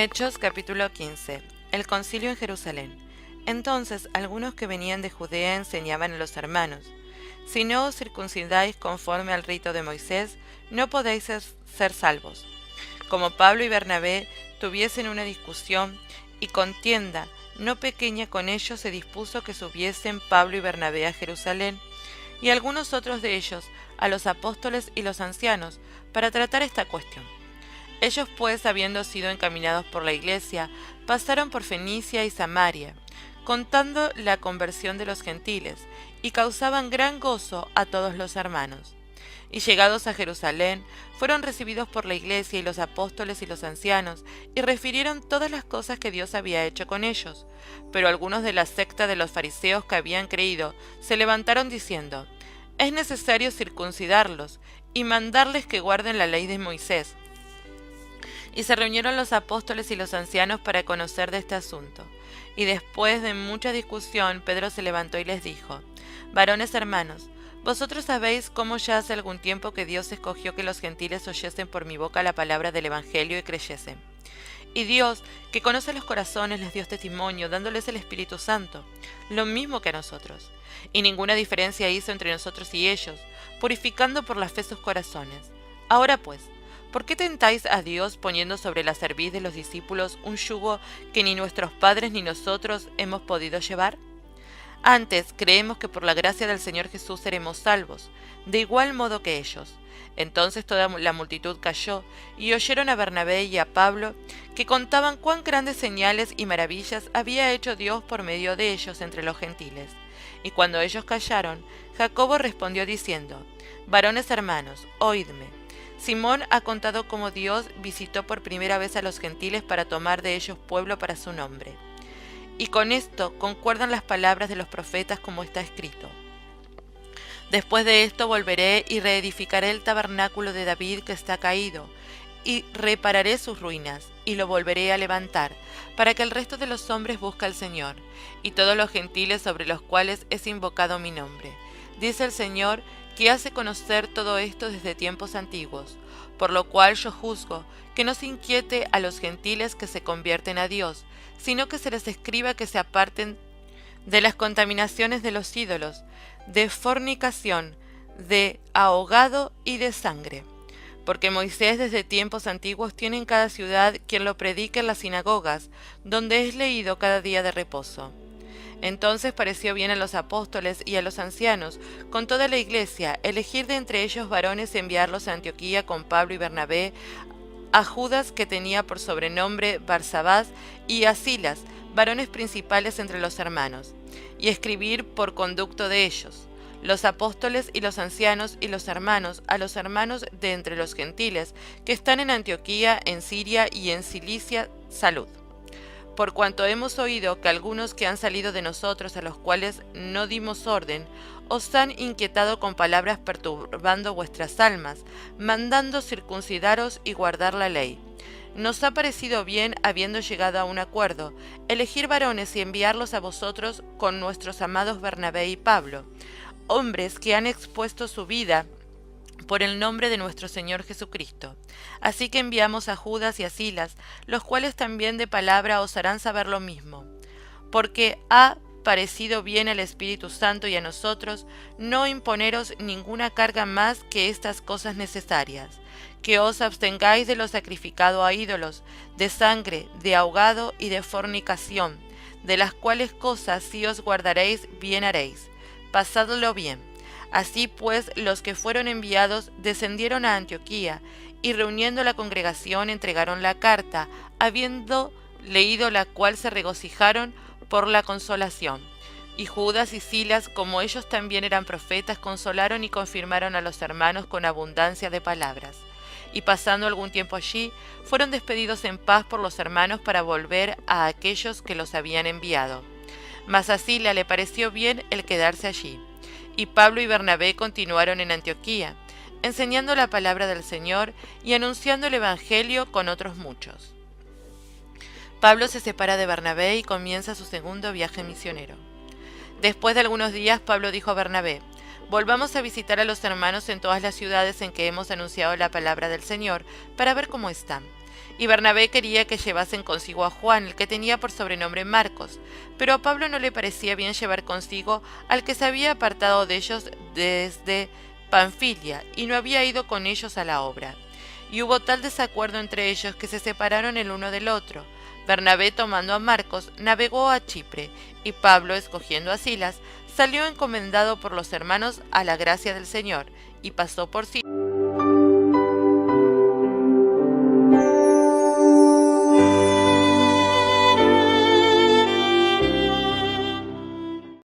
Hechos capítulo 15. El concilio en Jerusalén. Entonces algunos que venían de Judea enseñaban a los hermanos: si no os circuncidáis conforme al rito de Moisés, no podéis ser salvos. Como Pablo y Bernabé tuviesen una discusión y contienda no pequeña con ellos, se dispuso que subiesen Pablo y Bernabé a Jerusalén, y algunos otros de ellos a los apóstoles y los ancianos, para tratar esta cuestión. Ellos pues, habiendo sido encaminados por la iglesia, pasaron por Fenicia y Samaria, contando la conversión de los gentiles, y causaban gran gozo a todos los hermanos. Y llegados a Jerusalén, fueron recibidos por la iglesia y los apóstoles y los ancianos, y refirieron todas las cosas que Dios había hecho con ellos. Pero algunos de la secta de los fariseos que habían creído se levantaron diciendo: es necesario circuncidarlos y mandarles que guarden la ley de Moisés. Y se reunieron los apóstoles y los ancianos para conocer de este asunto. Y después de mucha discusión, Pedro se levantó y les dijo: varones hermanos, vosotros sabéis cómo ya hace algún tiempo que Dios escogió que los gentiles oyesen por mi boca la palabra del Evangelio y creyesen. Y Dios, que conoce los corazones, les dio testimonio, dándoles el Espíritu Santo, lo mismo que a nosotros. Y ninguna diferencia hizo entre nosotros y ellos, purificando por la fe sus corazones. Ahora pues, ¿por qué tentáis a Dios poniendo sobre la cerviz de los discípulos un yugo que ni nuestros padres ni nosotros hemos podido llevar? Antes creemos que por la gracia del Señor Jesús seremos salvos, de igual modo que ellos. Entonces toda la multitud calló, y oyeron a Bernabé y a Pablo, que contaban cuán grandes señales y maravillas había hecho Dios por medio de ellos entre los gentiles. Y cuando ellos callaron, Jacobo respondió diciendo: varones hermanos, oídme. Simón ha contado cómo Dios visitó por primera vez a los gentiles para tomar de ellos pueblo para su nombre. Y con esto concuerdan las palabras de los profetas, como está escrito: después de esto volveré y reedificaré el tabernáculo de David que está caído, y repararé sus ruinas, y lo volveré a levantar, para que el resto de los hombres busque al Señor, y todos los gentiles sobre los cuales es invocado mi nombre. Dice el Señor, que hace conocer todo esto desde tiempos antiguos, por lo cual yo juzgo que no se inquiete a los gentiles que se convierten a Dios, sino que se les escriba que se aparten de las contaminaciones de los ídolos, de fornicación, de ahogado y de sangre. Porque Moisés desde tiempos antiguos tiene en cada ciudad quien lo predique en las sinagogas, donde es leído cada día de reposo. Entonces pareció bien a los apóstoles y a los ancianos, con toda la iglesia, elegir de entre ellos varones y enviarlos a Antioquía con Pablo y Bernabé, a Judas, que tenía por sobrenombre Barsabás, y a Silas, varones principales entre los hermanos, y escribir por conducto de ellos, los apóstoles y los ancianos y los hermanos, a los hermanos de entre los gentiles, que están en Antioquía, en Siria y en Cilicia, salud. Por cuanto hemos oído que algunos que han salido de nosotros, a los cuales no dimos orden, os han inquietado con palabras perturbando vuestras almas, mandando circuncidaros y guardar la ley. Nos ha parecido bien, habiendo llegado a un acuerdo, elegir varones y enviarlos a vosotros con nuestros amados Bernabé y Pablo, hombres que han expuesto su vida por el nombre de nuestro Señor Jesucristo. Así que enviamos a Judas y a Silas, los cuales también de palabra os harán saber lo mismo, porque ha parecido bien al Espíritu Santo y a nosotros no imponeros ninguna carga más que estas cosas necesarias, que os abstengáis de lo sacrificado a ídolos, de sangre, de ahogado y de fornicación, de las cuales cosas si os guardaréis bien haréis. Pasadlo bien. Así pues, los que fueron enviados descendieron a Antioquía, y reuniendo la congregación entregaron la carta, habiendo leído la cual se regocijaron por la consolación. Y Judas y Silas, como ellos también eran profetas, consolaron y confirmaron a los hermanos con abundancia de palabras. Y pasando algún tiempo allí, fueron despedidos en paz por los hermanos para volver a aquellos que los habían enviado. Mas a Silas le pareció bien el quedarse allí. Y Pablo y Bernabé continuaron en Antioquía, enseñando la palabra del Señor y anunciando el Evangelio con otros muchos. Pablo se separa de Bernabé y comienza su segundo viaje misionero. Después de algunos días, Pablo dijo a Bernabé: volvamos a visitar a los hermanos en todas las ciudades en que hemos anunciado la palabra del Señor, para ver cómo están. Y Bernabé quería que llevasen consigo a Juan, el que tenía por sobrenombre Marcos, pero a Pablo no le parecía bien llevar consigo al que se había apartado de ellos desde Panfilia, y no había ido con ellos a la obra. Y hubo tal desacuerdo entre ellos que se separaron el uno del otro. Bernabé, tomando a Marcos, navegó a Chipre, y Pablo, escogiendo a Silas, salió encomendado por los hermanos a la gracia del Señor, y pasó por Siria